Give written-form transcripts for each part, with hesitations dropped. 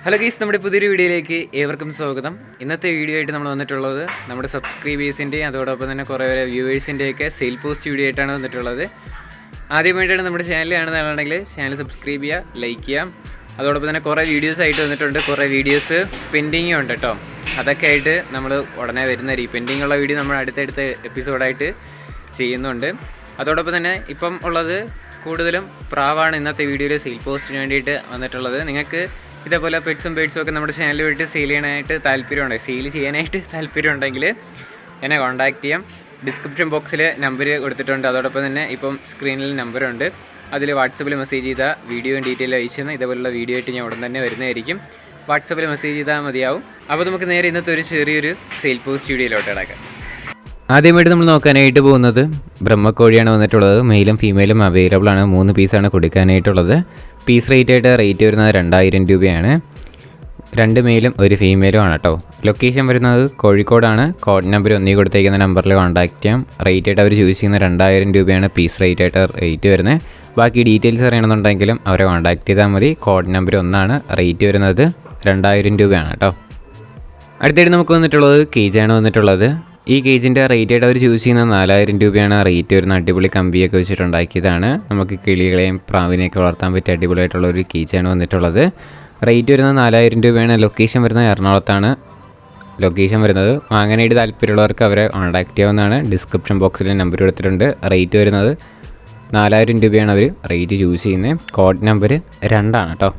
Hello guys, നമ്മുടെ പുതിയൊരു വീഡിയോയിലേക്ക് ഏവർക്കും സ്വാഗതം. ഇന്നത്തെ വീഡിയോ ആയിട്ട് നമ്മൾ വന്നിട്ടുള്ളത് നമ്മുടെ സബ്സ്ക്രൈബേഴ്സിൻ്റെയും അതോടൊപ്പം തന്നെ കുറേ വ്യൂവേഴ്സിൻ്റെയൊക്കെ സെയിൽ പോസ്റ്റ് വീഡിയോ ആയിട്ടാണ് വന്നിട്ടുള്ളത്. ആദ്യമായിട്ടാണ് നമ്മുടെ ചാനൽ കാണുന്നതാണെങ്കിൽ ചാനൽ സബ്സ്ക്രൈബ് ചെയ്യുക, ലൈക്ക് ചെയ്യാം. അതോടൊപ്പം തന്നെ കുറേ വീഡിയോസ് ആയിട്ട് വന്നിട്ടുണ്ട്. കുറേ വീഡിയോസ് പെൻഡിങ്ങും ഉണ്ട് കേട്ടോ. അതൊക്കെ ആയിട്ട് നമ്മൾ ഉടനെ വരുന്നതായിരിക്കും. പെൻഡിങ്ങുള്ള വീഡിയോ നമ്മൾ അടുത്തടുത്ത എപ്പിസോഡായിട്ട് ചെയ്യുന്നുണ്ട്. അതോടൊപ്പം തന്നെ ഇപ്പം ഉള്ളത് കൂടുതലും പ്രാവാണ് ഇന്നത്തെ വീഡിയോയിൽ സെയിൽ പോസ്റ്റിന് വേണ്ടിയിട്ട് വന്നിട്ടുള്ളത്. നിങ്ങൾക്ക് ഇതേപോലെ പെറ്റ്സും ബേഡ്സും ഒക്കെ നമ്മുടെ ചാനലിൽ വിട്ട് സെയിൽ ചെയ്യാനായിട്ട് താല്പര്യമുണ്ടെങ്കിൽ എന്നെ കോൺടാക്റ്റ് ചെയ്യാം. ഡിസ്ക്രിപ്ഷൻ ബോക്സിൽ നമ്പർ കൊടുത്തിട്ടുണ്ട്. അതോടൊപ്പം തന്നെ ഇപ്പം സ്ക്രീനിൽ നമ്പറുണ്ട്. അതിൽ വാട്സപ്പിൽ മെസ്സേജ് ചെയ്താൽ വീഡിയോയും ഡീറ്റെയിൽ അയച്ചെന്ന് ഇതേപോലുള്ള വീഡിയോ ആയിട്ട് ഞാൻ ഉടൻ തന്നെ വരുന്നതായിരിക്കും. വാട്സപ്പിൽ മെസ്സേജ് ചെയ്താൽ മതിയാവും. അപ്പോൾ നമുക്ക് നേരെ ഇന്നത്തെ ഒരു ചെറിയൊരു സെയിൽ പോസ്റ്റ് വീഡിയോയിലോട്ട് കിടക്കാം. ആദ്യമായിട്ട് നമ്മൾ നോക്കാനായിട്ട് പോകുന്നത് ബ്രഹ്മക്കോഴിയാണ് വന്നിട്ടുള്ളത്. മെയിലും ഫീമെയിലും അവൈലബിൾ ആണ്. 3 പീസാണ് കൊടുക്കാനായിട്ടുള്ളത്. പീസ് റേറ്റ് വരുന്നത് 2000 രൂപയാണ്. 2 മെയിലും 1 ഫീമെയിലും ആണ് കേട്ടോ. ലൊക്കേഷൻ വരുന്നത് കോഴിക്കോടാണ്. കോഡ് നമ്പർ ഒന്നീ കൊടുത്തേക്കുന്ന നമ്പറിൽ കോൺടാക്ട് ചെയ്യാം. റേറ്റായിട്ട് അവർ ചൂസ് ചെയ്യുന്ന 2000 രൂപയാണ് പീസ് റേറ്റ് വരുന്നത്. ബാക്കി ഡീറ്റെയിൽസ് അറിയണമെന്നുണ്ടെങ്കിലും അവരെ കോൺടാക്ട് ചെയ്താൽ മതി. കോഡ് നമ്പർ 1 റേറ്റ് വരുന്നത് 2000 രൂപയാണ് കേട്ടോ. അടുത്തായിട്ട് നമുക്ക് വന്നിട്ടുള്ളത് കേജാണ് വന്നിട്ടുള്ളത്. ഈ കേജിൻ്റെ റേറ്റായിട്ട് അവർ ചൂസ് ചെയ്യുന്ന 4000 രൂപയാണ് റേറ്റ് വരുന്ന. അടിപൊളി കമ്പിയൊക്കെ വെച്ചിട്ടുണ്ടാക്കിയതാണ്. നമുക്ക് കിളികളെയും പ്രാവിനെയൊക്കെ വളർത്താൻ പറ്റിയ അടിപൊളിയായിട്ടുള്ള ഒരു കേജാണ് വന്നിട്ടുള്ളത്. റേറ്റ് വരുന്നത് 4000 രൂപയാണ്. ലൊക്കേഷൻ വരുന്നത് എറണാകുളത്താണ് ലൊക്കേഷൻ വരുന്നത്. വാങ്ങാനായിട്ട് താല്പര്യമുള്ളവർക്ക് അവരെ കോൺടാക്ട് ചെയ്യാവുന്നതാണ്. ഡിസ്ക്രിപ്ഷൻ ബോക്സിൽ നമ്പർ കൊടുത്തിട്ടുണ്ട്. റേറ്റ് വരുന്നത് 4000 രൂപയാണ് അവർ റേറ്റ് ചൂസ് ചെയ്യുന്നത്. കോഡ് നമ്പർ 2 കേട്ടോ.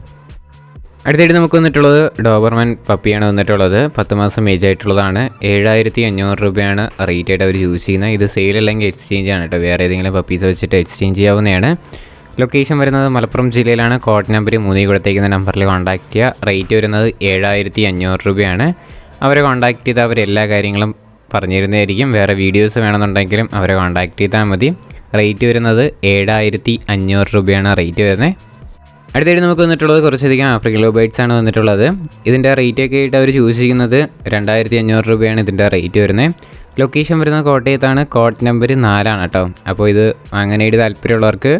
അടുത്തായിട്ട് നമുക്ക് വന്നിട്ടുള്ളത് ഡോബർമാൻ പപ്പിയാണ് വന്നിട്ടുള്ളത്. 10 മാസം ഏജ് ആയിട്ടുള്ളതാണ്. 7500 രൂപയാണ് റേറ്റായിട്ട് അവർ ചൂസ് ചെയ്യുന്നത്. ഇത് സെയിൽ അല്ലെങ്കിൽ എക്സ്ചേഞ്ച് ആണ് കേട്ടോ. വേറെ ഏതെങ്കിലും പപ്പീസ് വെച്ചിട്ട് എക്സ്ചേഞ്ച് ചെയ്യാവുന്നതാണ്. ലൊക്കേഷൻ വരുന്നത് മലപ്പുറം ജില്ലയിലാണ്. കോഡ് നമ്പർ 3 കൊടുത്തേക്കുന്ന നമ്പറിൽ കോൺടാക്ട് ചെയ്യുക. റേറ്റ് വരുന്നത് 7500 രൂപയാണ്. അവരെ കോൺടാക്ട് ചെയ്താൽ അവർ എല്ലാ കാര്യങ്ങളും പറഞ്ഞു തരുന്നതായിരിക്കും. വേറെ വീഡിയോസ് വേണമെന്നുണ്ടെങ്കിലും അവരെ കോൺടാക്ട് ചെയ്താൽ മതി. റേറ്റ് വരുന്നത് 7500 രൂപയാണ് റേറ്റ് വരുന്നത്. അടുത്തായിട്ട് നമുക്ക് വന്നിട്ടുള്ളത് കുറച്ചധികം ആഫ്രിക്കൻ ലവ് ബേഡ്സ് ആണ് വന്നിട്ടുള്ളത്. ഇതിൻ്റെ റേറ്റൊക്കെ ആയിട്ട് അവർ ചൂസ് ചെയ്യുന്നത് 2500 രൂപയാണ് ഇതിൻ്റെ റേറ്റ് വരുന്നത്. ലൊക്കേഷൻ വരുന്നത് കോട്ടയത്താണ്. കോഡ് നമ്പർ 4 കേട്ടോ. അപ്പോൾ ഇത് വാങ്ങാനായിട്ട് താല്പര്യമുള്ളവർക്ക്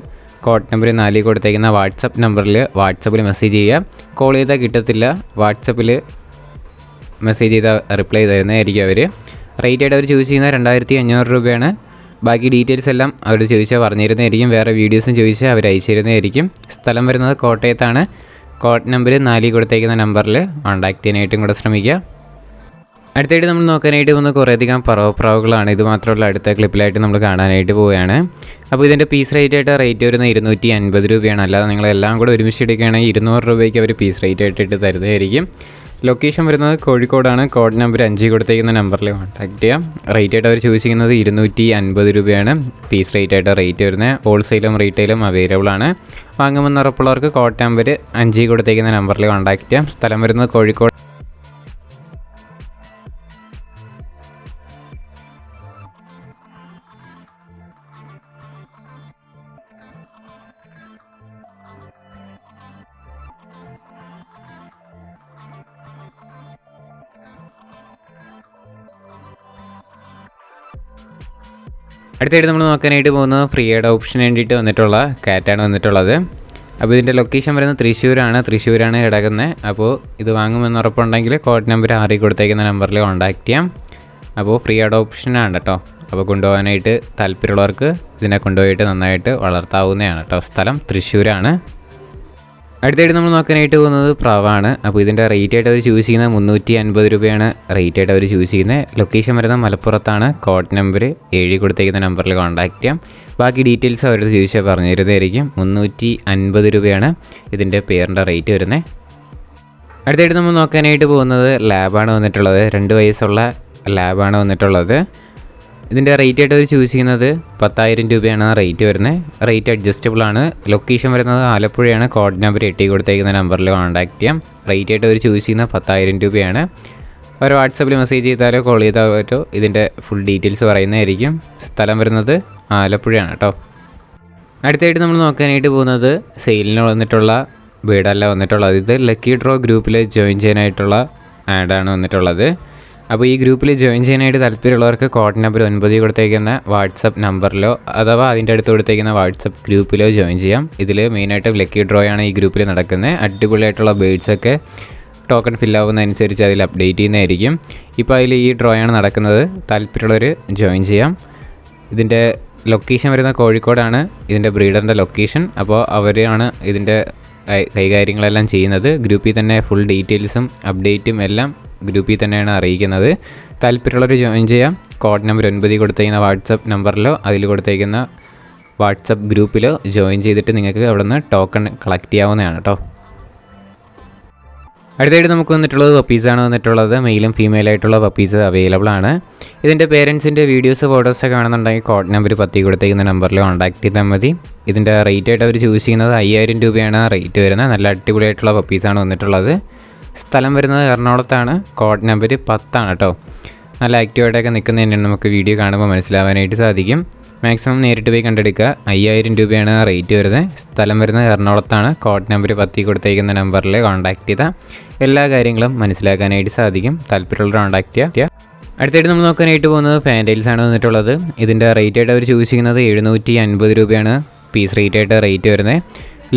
കോഡ് നമ്പർ 4 കൊടുത്തേക്കുന്ന വാട്സപ്പിൽ മെസ്സേജ് ചെയ്യുക. കോൾ ചെയ്താൽ കിട്ടത്തില്ല. വാട്സപ്പിൽ മെസ്സേജ് ചെയ്താൽ റിപ്ലൈ തരുന്നതായിരിക്കും അവർ. റേറ്റായിട്ട് അവർ ചൂസ് ചെയ്യുന്നത് 2500 രൂപയാണ്. ബാക്കി ഡീറ്റെയിൽസ് എല്ലാം അവർ ചോദിച്ചാൽ പറഞ്ഞു തരുന്നതായിരിക്കും. വേറെ വീഡിയോസും ചോദിച്ചാൽ അവർ അയച്ചു തരുന്നതായിരിക്കും. സ്ഥലം വരുന്നത് കോട്ടയത്താണ്. കോഡ് നമ്പർ 4 കൊടുത്തേക്കുന്ന നമ്പറിൽ കോൺടാക്ട് ചെയ്യാനായിട്ടും കൂടെ ശ്രമിക്കുക. അടുത്തായിട്ട് നമ്മൾ നോക്കാനായിട്ട് പോകുന്ന കുറേയധികം പറവപ്രാവുകളാണ്. ഇത് മാത്രമല്ല അടുത്ത ക്ലിപ്പിലായിട്ട് നമ്മൾ കാണാനായിട്ട് പോവുകയാണ്. അപ്പോൾ ഇതിൻ്റെ പീസ് റേറ്റ് വരുന്നത് 250 രൂപയാണ്. അല്ലാതെ നിങ്ങളെല്ലാം കൂടെ ഒരുമിച്ച് എടുക്കുകയാണെങ്കിൽ 200 രൂപയ്ക്ക് അവർ പീസ് റേറ്റായിട്ട് തരുന്നതായിരിക്കും. ലൊക്കേഷൻ വരുന്നത് കോഴിക്കോടാണ്. കോഡ് നമ്പർ 5 കൊടുത്തേക്കുന്ന നമ്പറിൽ കോൺടാക്ട് ചെയ്യാം. റേറ്റായിട്ട് അവർ ചൂസ് ചെയ്യുന്നത് 250 രൂപയാണ് പീസ് റേറ്റ് വരുന്നത്. ഹോൾസെയിലും റീറ്റെയിലും അവൈലബിൾ ആണ്. വാങ്ങുമെന്ന് ഉറപ്പുള്ളവർക്ക് കോഡ് നമ്പർ 5 കൊടുത്തേക്കുന്ന നമ്പറിൽ കോൺടാക്ട് ചെയ്യാം. സ്ഥലം വരുന്നത് കോഴിക്കോട്. അടുത്തായിട്ട് നമ്മൾ നോക്കാനായിട്ട് പോകുന്നത് ഫ്രീ അഡോപ്ഷന് വേണ്ടിയിട്ട് വന്നിട്ടുള്ള കാറ്റാണ് വന്നിട്ടുള്ളത്. അപ്പോൾ ഇതിൻ്റെ ലൊക്കേഷൻ വരുന്നത് തൃശ്ശൂരാണ് കിടക്കുന്നത്. അപ്പോൾ ഇത് വാങ്ങുമെന്ന് ഉറപ്പുണ്ടെങ്കിൽ കോഡ് നമ്പർ 6 കൊടുത്തേക്കുന്ന നമ്പറിൽ കോൺടാക്ട് ചെയ്യാം. അപ്പോൾ ഫ്രീ അഡോപ്ഷനാണ് കേട്ടോ. അപ്പോൾ കൊണ്ടുപോകാനായിട്ട് താല്പര്യമുള്ളവർക്ക് ഇതിനെ കൊണ്ടുപോയിട്ട് നന്നായിട്ട് വളർത്താവുന്നതാണ് കേട്ടോ. സ്ഥലം തൃശ്ശൂരാണ്. അടുത്തായിട്ട് നമ്മൾ നോക്കാനായിട്ട് പോകുന്നത് പ്രാവാണ്. അപ്പോൾ ഇതിൻ്റെ റേറ്റായിട്ട് അവർ ചൂസ് ചെയ്യുന്നത് 350 രൂപയാണ് റേറ്റായിട്ട് അവർ ചൂസ് ചെയ്യുന്നത്. ലൊക്കേഷൻ വരുന്നത് മലപ്പുറത്താണ്. കോഡ് നമ്പർ 7 കൊടുത്തേക്കുന്ന നമ്പറിൽ കോൺടാക്ട് ചെയ്യാം. ബാക്കി ഡീറ്റെയിൽസ് അവരുടെ ചോദിച്ചാൽ പറഞ്ഞു തരുന്നതായിരിക്കും. 350 രൂപയാണ് ഇതിൻ്റെ പേരിൻ്റെ റേറ്റ് വരുന്നത്. അടുത്തായിട്ട് നമ്മൾ നോക്കാനായിട്ട് പോകുന്നത് ലാബാണ് വന്നിട്ടുള്ളത്. 2 വയസ്സുള്ള ലാബാണ് വന്നിട്ടുള്ളത്. ഇതിൻ്റെ റേറ്റായിട്ട് അവർ ചൂസ് ചെയ്യുന്നത് 10000 രൂപയാണ് റേറ്റ് വരുന്നത്. റേറ്റ് അഡ്ജസ്റ്റബിൾ ആണ്. ലൊക്കേഷൻ വരുന്നത് ആലപ്പുഴയാണ്. കോഡ് നമ്പർ 8 കൊടുത്തേക്കുന്ന നമ്പറിൽ കോൺടാക്ട് ചെയ്യാം. റേറ്റായിട്ട് അവർ ചൂസ് ചെയ്യുന്നത് 10000 രൂപയാണ്. അവർ വാട്സപ്പിൽ മെസ്സേജ് ചെയ്താലോ കോൾ ചെയ്താലോ ഇതിൻ്റെ ഫുൾ ഡീറ്റെയിൽസ് പറയുന്നതായിരിക്കും. സ്ഥലം വരുന്നത് ആലപ്പുഴയാണ് കേട്ടോ. അടുത്തായിട്ട് നമ്മൾ നോക്കാനായിട്ട് പോകുന്നത് സെയിലിന് വന്നിട്ടുള്ള ബേഡല്ല വന്നിട്ടുള്ളത്. ഇത് ലക്കി ഡ്രോ ഗ്രൂപ്പിൽ ജോയിൻ ചെയ്യാനായിട്ടുള്ള ആഡാണ് വന്നിട്ടുള്ളത്. അപ്പോൾ ഈ ഗ്രൂപ്പിൽ ജോയിൻ ചെയ്യാനായിട്ട് താല്പര്യമുള്ളവർക്ക് കോഡ് നമ്പർ 9 കൊടുത്തേക്കുന്ന വാട്സപ്പ് നമ്പറിലോ അഥവാ അതിൻ്റെ അടുത്ത് കൊടുത്തേക്കുന്ന വാട്സപ്പ് ഗ്രൂപ്പിലോ ജോയിൻ ചെയ്യാം. ഇതിൽ മെയിനായിട്ട് ലക്കി ഡ്രോ ആണ് ഈ ഗ്രൂപ്പിൽ നടക്കുന്നത്. അടിപൊളിയായിട്ടുള്ള ബേഡ്സൊക്കെ ടോക്കൺ ഫില്ലാവുന്നതനുസരിച്ച് അതിൽ അപ്ഡേറ്റ് ചെയ്യുന്നതായിരിക്കും. ഇപ്പോൾ അതിൽ ഈ ഡ്രോ ആണ് നടക്കുന്നത്. താല്പര്യമുള്ളവർ ജോയിൻ ചെയ്യാം. ഇതിൻ്റെ ലൊക്കേഷൻ വരുന്ന കോഴിക്കോടാണ് ഇതിൻ്റെ ബ്രീഡറിൻ്റെ ലൊക്കേഷൻ. അപ്പോൾ അവരാണ് ഇതിൻ്റെ കൈകാര്യങ്ങളെല്ലാം ചെയ്യുന്നത്. ഗ്രൂപ്പിൽ തന്നെ ഫുൾ ഡീറ്റെയിൽസും അപ്ഡേറ്റും എല്ലാം ഗ്രൂപ്പിൽ തന്നെയാണ് അറിയിക്കുന്നത്. താല്പര്യമുള്ളവർ ജോയിൻ ചെയ്യാം. കോഡ് നമ്പർ 9 കൊടുത്തേക്കുന്ന വാട്സപ്പ് നമ്പറിലോ അതിൽ കൊടുത്തേക്കുന്ന വാട്സപ്പ് ഗ്രൂപ്പിലോ ജോയിൻ ചെയ്തിട്ട് നിങ്ങൾക്ക് അവിടെ നിന്ന് ടോക്കൺ കളക്ട് ചെയ്യാവുന്നതാണ് കേട്ടോ. അടുത്തായിട്ട് നമുക്ക് വന്നിട്ടുള്ളത് പപ്പീസാണ് വന്നിട്ടുള്ളത്. മെയിലും ഫീമെയിലായിട്ടുള്ള പപ്പീസ് അവൈലബിൾ ആണ്. ഇതിൻ്റെ പേരൻസിൻ്റെ വീഡിയോസ് ഫോട്ടോസൊക്കെ കാണുന്നുണ്ടെങ്കിൽ കോഡ് നമ്പർ 10 കൊടുത്തേക്കുന്ന നമ്പറിൽ കോൺടാക്ട് ചെയ്താൽ മതി. ഇതിൻ്റെ റേറ്റ് ആയിട്ട് അവർ ചൂസ് ചെയ്യുന്നത് 5000 രൂപയാണ് റേറ്റ് വരുന്നത്. നല്ല അടിപൊളിയായിട്ടുള്ള പപ്പീസാണ് വന്നിട്ടുള്ളത്. സ്ഥലം വരുന്നത് എറണാകുളത്താണ്. കോഡ് നമ്പർ 10 കേട്ടോ. നല്ല ആക്റ്റീവായിട്ടൊക്കെ നിൽക്കുന്നതിന് നമുക്ക് വീഡിയോ കാണുമ്പോൾ മനസ്സിലാവാനായിട്ട് സാധിക്കും. മാക്സിമം നേരിട്ട് പോയി കണ്ടെടുക്കുക. 5000 രൂപയാണ് റേറ്റ് വരുന്നത്. സ്ഥലം വരുന്നത് എറണാകുളത്താണ്. കോഡ് നമ്പർ 10 കൊടുത്തേക്കുന്ന നമ്പറിൽ കോൺടാക്ട് ചെയ്താൽ എല്ലാ കാര്യങ്ങളും മനസ്സിലാക്കാനായിട്ട് സാധിക്കും. താല്പര്യമുള്ള കോൺടാക്ട് ചെയ്യുക. അടുത്തായിട്ട് നമ്മൾ നോക്കാനായിട്ട് പോകുന്നത് ഫാൻറ്റൈൽസാണ് വന്നിട്ടുള്ളത്. ഇതിൻ്റെ റേറ്റ് ആയിട്ട് അവർ ചൂസ് ചെയ്യുന്നത് 750 രൂപയാണ് പീസ് റേറ്റ് ആയിട്ട് റേറ്റ് വരുന്നത്.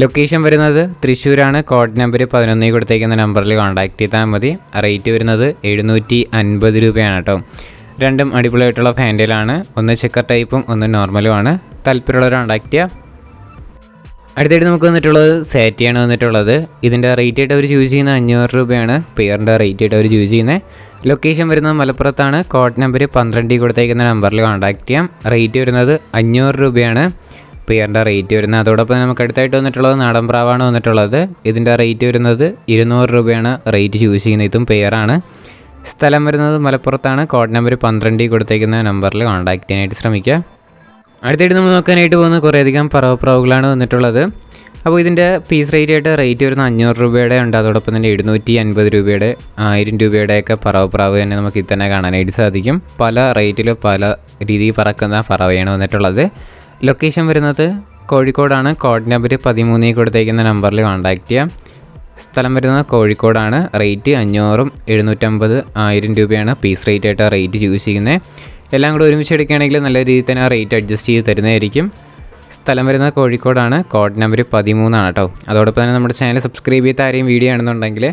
ലൊക്കേഷൻ വരുന്നത് തൃശ്ശൂരാണ്. കോഡ് നമ്പർ 11 കൊടുത്തേക്കുന്ന നമ്പറിൽ കോൺടാക്ട് ചെയ്താൽ മതി. റേറ്റ് വരുന്നത് 750 രൂപയാണ് കേട്ടോ. രണ്ടും അടിപൊളിയായിട്ടുള്ള ഫാൻറ്റൈലാണ്. ഒന്ന് ചെക്കർ ടൈപ്പും ഒന്ന് നോർമലുമാണ്. താല്പര്യമുള്ളവർ കോൺടാക്ട് ചെയ്യുക. അടുത്തായിട്ട് നമുക്ക് വന്നിട്ടുള്ളത് സാറ്റിയാണ് വന്നിട്ടുള്ളത്. ഇതിൻ്റെ റേറ്റ് ആയിട്ട് അവർ ചൂസ് ചെയ്യുന്നത് 500 രൂപയാണ് പെയറിൻ്റെ റേറ്റ് ആയിട്ട് അവർ ചൂസ് ചെയ്യുന്നത്. ലൊക്കേഷൻ വരുന്നത് മലപ്പുറത്താണ്. കോഡ് നമ്പർ 12 കൊടുത്തേക്കുന്ന നമ്പറിൽ കോൺടാക്ട് ചെയ്യാം. റേറ്റ് വരുന്നത് 500 രൂപയാണ് പെയറിൻ്റെ റേറ്റ് വരുന്നത്. അതോടൊപ്പം നമുക്ക് അടുത്തായിട്ട് വന്നിട്ടുള്ളത് നാടൻ പ്രാവാണ് വന്നിട്ടുള്ളത്. ഇതിൻ്റെ റേറ്റ് വരുന്നത് 200 രൂപയാണ് റേറ്റ് ചൂസ് ചെയ്യുന്നത്. ഇതും പെയറാണ്. സ്ഥലം വരുന്നത് മലപ്പുറത്താണ്. കോഡ് നമ്പർ 12 കൊടുത്തേക്കുന്ന നമ്പറിൽ കോൺടാക്ട് ചെയ്യാനായിട്ട് ശ്രമിക്കുക. അടുത്തായിട്ട് നമ്മൾ നോക്കാനായിട്ട് പോകുന്നത് കുറേയധികം പറവപ്രാവുകളാണ് വന്നിട്ടുള്ളത്. അപ്പോൾ ഇതിൻ്റെ പീസ് റേറ്റ് വരുന്ന 500 രൂപയുടെ ഉണ്ട്. അതോടൊപ്പം തന്നെ 750 രൂപയുടെ 1000 രൂപയുടെയൊക്കെ പറവപ്രാവ് തന്നെ നമുക്ക് ഇത് തന്നെ കാണാനായിട്ട് സാധിക്കും. പല റേറ്റിൽ പല രീതിയിൽ പറക്കുന്ന പറവയാണ് വന്നിട്ടുള്ളത്. ലൊക്കേഷൻ വരുന്നത് കോഴിക്കോടാണ്. കോഡ് നമ്പർ 13 കൊടുത്തേക്കുന്ന നമ്പറിൽ കോൺടാക്ട് ചെയ്യാം. സ്ഥലം വരുന്നത് കോഴിക്കോടാണ്. റേറ്റ് 500, 750, 1000 രൂപയാണ് പീസ് റേറ്റ് ആയിട്ട് റേറ്റ് ചൂസ് ചെയ്യുന്നത്. എല്ലാം കൂടെ ഒരുമിച്ച് എടുക്കുകയാണെങ്കിൽ നല്ല രീതിയിൽ തന്നെ റേറ്റ് അഡ്ജസ്റ്റ് ചെയ്ത് തരുന്നതായിരിക്കും. സ്ഥലം വരുന്നത് കോഴിക്കോടാണ്. കോഡ് നമ്പർ 13 കേട്ടോ. അതോടൊപ്പം തന്നെ നമ്മുടെ ചാനൽ സബ്സ്ക്രൈബ് ചെയ്ത ആരെയും വീഡിയോ ആണെന്നുണ്ടെങ്കിൽ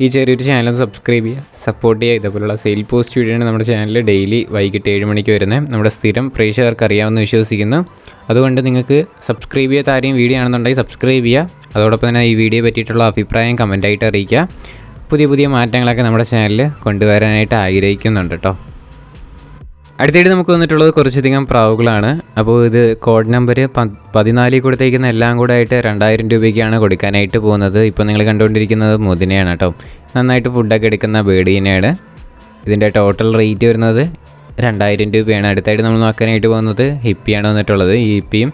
ഈ ചെറിയൊരു ചാനൽ സബ്സ്ക്രൈബ് ചെയ്യുക, സപ്പോർട്ട് ചെയ്യുക. ഇതേപോലുള്ള സെയിൽ പോസ്റ്റ് വീഡിയോയാണ് നമ്മുടെ ചാനൽ ഡെയിലി വൈകിട്ട് 7 മണിക്ക് വരുന്നത്. നമ്മുടെ സ്ഥിരം പ്രേക്ഷകർക്ക് അറിയാമെന്ന് വിശ്വസിക്കുന്നു. അതുകൊണ്ട് നിങ്ങൾക്ക് സബ്സ്ക്രൈബ് ചെയ്യാത്ത ആരെയും വീഡിയോ ആണെന്നുണ്ടെങ്കിൽ സബ്സ്ക്രൈബ് ചെയ്യുക. അതോടൊപ്പം തന്നെ ഈ വീഡിയോ പറ്റിയിട്ടുള്ള അഭിപ്രായം കമൻറ്റായിട്ട് അറിയിക്കുക. പുതിയ മാറ്റങ്ങളൊക്കെ നമ്മുടെ ചാനലിൽ കൊണ്ടുവരാനായിട്ട് ആഗ്രഹിക്കുന്നുണ്ട് കേട്ടോ. അടുത്തായിട്ട് നമുക്ക് വന്നിട്ടുള്ളത് കുറച്ചധികം പ്രാവുകളാണ്. അപ്പോൾ ഇത് കോഡ് നമ്പർ 14 കൊടുത്തേക്കുന്ന എല്ലാം കൂടെ ആയിട്ട് 2000 രൂപയ്ക്കാണ് കൊടുക്കാനായിട്ട് പോകുന്നത്. ഇപ്പോൾ നിങ്ങൾ കണ്ടുകൊണ്ടിരിക്കുന്നത് മുതിനയാണ് കേട്ടോ. നന്നായിട്ട് ഫുഡൊക്കെ എടുക്കുന്ന ബേഡീനെയാണ്. ഇതിൻ്റെ ടോട്ടൽ റേറ്റ് വരുന്നത് 2000 രൂപയാണ്. അടുത്തായിട്ട് നമ്മൾ നോക്കാനായിട്ട് പോകുന്നത് ഹിപ്പിയാണ് വന്നിട്ടുള്ളത്. ഈ ഹിപ്പിയും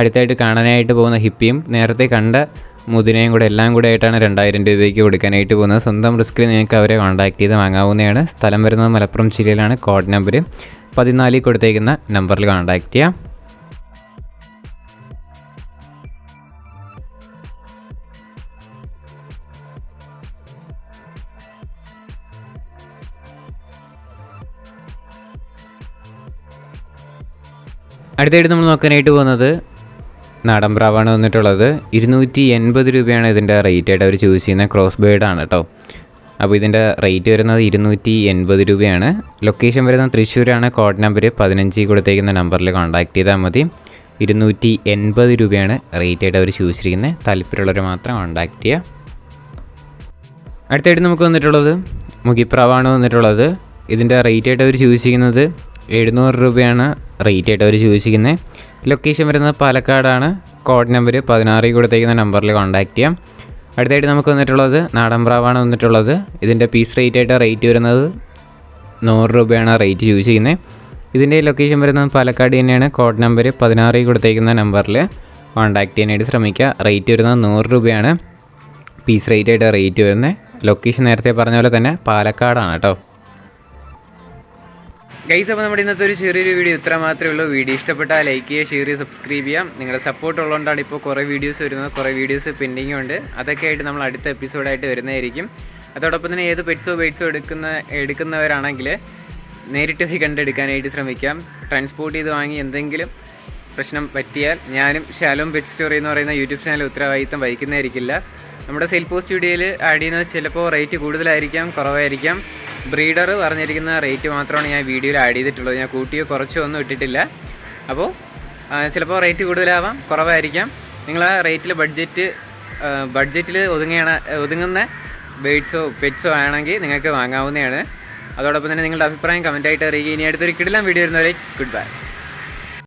അടുത്തായിട്ട് കാണാനായിട്ട് പോകുന്ന ഹിപ്പിയും നേരത്തെ കണ്ട മുതിനയും കൂടെ എല്ലാം കൂടെ ആയിട്ടാണ് 2000 രൂപയ്ക്ക് കൊടുക്കാനായിട്ട് പോകുന്നത്. സ്വന്തം റിസ്കിൽ നിങ്ങൾക്ക് അവരെ കോൺടാക്ട് ചെയ്ത് വാങ്ങാവുന്നതാണ്. സ്ഥലം വരുന്നത് മലപ്പുറം ജില്ലയിലാണ്. കോഡ് നമ്പർ 14 കൊടുത്തേക്കുന്ന നമ്പറിൽ കോൺടാക്ട് ചെയ്യാം. അടുത്തായിട്ട് നമ്മൾ നോക്കാനായിട്ട് പോകുന്നത് നാടൻ പ്രാവാണ് വന്നിട്ടുള്ളത്. 280 രൂപയാണ് ഇതിൻ്റെ റേറ്റ് ആയിട്ട് അവർ ചൂസ് ചെയ്യുന്ന ക്രോസ് ബേർഡാണ് കേട്ടോ. അപ്പോൾ ഇതിൻ്റെ റേറ്റ് വരുന്നത് 280 രൂപയാണ്. ലൊക്കേഷൻ വരുന്നത് തൃശ്ശൂരാണ്. കോഡ് നമ്പർ 15 കൊടുത്തേക്കുന്ന നമ്പറിൽ കോൺടാക്ട് ചെയ്താൽ മതി. 280 രൂപയാണ് റേറ്റ് ആയിട്ട് അവർ ചൂസ് ചെയ്യുന്നത്. താല്പര്യമുള്ളവർ മാത്രം കോൺടാക്ട് ചെയ്യുക. അടുത്തായിട്ട് നമുക്ക് വന്നിട്ടുള്ളത് മുഖിപ്രാവാണ് വന്നിട്ടുള്ളത്. ഇതിൻ്റെ റേറ്റ് ആയിട്ട് അവർ ചൂസ് ചെയ്യുന്നത് 700 രൂപയാണ് റേറ്റ് ആയിട്ട് അവർ ചൂസ് ചെയ്യുന്നത്. ലൊക്കേഷൻ വരുന്നത് പാലക്കാടാണ്. കോഡ് നമ്പർ 16 കൊടുത്തേക്കുന്ന നമ്പറിൽ കോൺടാക്ട് ചെയ്യാം. അടുത്തായിട്ട് നമുക്ക് വന്നിട്ടുള്ളത് നാടൻ പ്രാവാണ് വന്നിട്ടുള്ളത്. ഇതിൻ്റെ പീസ് റേറ്റ് ആയിട്ട് റേറ്റ് വരുന്നത് 100 രൂപയാണ് റേറ്റ് ചൂസ് ചെയ്യുന്നത്. ഇതിൻ്റെ ലൊക്കേഷൻ വരുന്നത് പാലക്കാട് തന്നെയാണ്. കോഡ് നമ്പർ 16 കൊടുത്തേക്കുന്ന നമ്പറിൽ കോൺടാക്ട് ചെയ്യാനായിട്ട് ശ്രമിക്കുക. റേറ്റ് വരുന്നത് 100 രൂപയാണ് പീസ് റേറ്റ് ആയിട്ട് റേറ്റ് വരുന്നത്. ലൊക്കേഷൻ നേരത്തെ പറഞ്ഞ പോലെ തന്നെ പാലക്കാടാണ് കേട്ടോ. ഗൈസ്, അപ്പോൾ നമ്മുടെ ഇന്നത്തെ ഒരു ചെറിയൊരു വീഡിയോ ഇത്ര മാത്രമേ ഉള്ളൂ. വീഡിയോ ഇഷ്ടപ്പെട്ടാൽ ലൈക്ക് ചെയ്യുക, ഷെയർ ചെയ്യുക, സബ്സ്ക്രൈബ് ചെയ്യാം. നിങ്ങളുടെ സപ്പോർട്ട് ഉള്ളതുകൊണ്ടാണ് ഇപ്പോൾ കുറേ വീഡിയോസ് വരുന്നത്. കുറേ വീഡിയോസ് പെൻഡിങ്ങും ഉണ്ട്. അതൊക്കെ ആയിട്ട് നമ്മൾ അടുത്ത എപ്പിസോഡായിട്ട് വരുന്നതായിരിക്കും. അതോടൊപ്പം തന്നെ ഏത് പെറ്റ്സോ ബൈറ്റ്സോ എടുക്കുന്നവരാണെങ്കിൽ നേരിട്ട് പോയി കണ്ടെടുക്കാനായിട്ട് ശ്രമിക്കാം. ട്രാൻസ്പോർട്ട് ചെയ്ത് വാങ്ങി എന്തെങ്കിലും പ്രശ്നം പറ്റിയാൽ ഞാനും ശാലോം പെറ്റ് സ്റ്റോറി എന്ന് പറയുന്ന യൂട്യൂബ് ചാനൽ ഉത്തരവാദിത്തം വഹിക്കുന്നതായിരിക്കില്ല. നമ്മുടെ സെയിൽ പോസ്റ്റ് വീഡിയോയിൽ ആഡ് ചെയ്യുന്നത് ചിലപ്പോൾ റേറ്റ് കൂടുതലായിരിക്കാം, കുറവായിരിക്കാം. ബ്രീഡർ പറഞ്ഞിരിക്കുന്ന റേറ്റ് മാത്രമാണ് ഞാൻ വീഡിയോയിൽ ആഡ് ചെയ്തിട്ടുള്ളത്. ഞാൻ കൂട്ടിയോ കുറച്ചോ ഒന്നും ഇട്ടിട്ടില്ല. അപ്പോൾ ചിലപ്പോൾ റേറ്റ് കൂടുതലാവാം, കുറവായിരിക്കാം. നിങ്ങൾ ആ റേറ്റിൽ ബഡ്ജറ്റിൽ ഒതുങ്ങുന്ന ബേഡ്സോ പെറ്റ്സോ ആണെങ്കിൽ നിങ്ങൾക്ക് വാങ്ങാവുന്നതാണ്. അതോടൊപ്പം തന്നെ നിങ്ങളുടെ അഭിപ്രായം കമൻറ്റായിട്ട് അറിയിക്കുക. ഇനി അടുത്തൊരു കിടിലൻ വീഡിയോ വരുന്നവരെ ഗുഡ് ബൈ.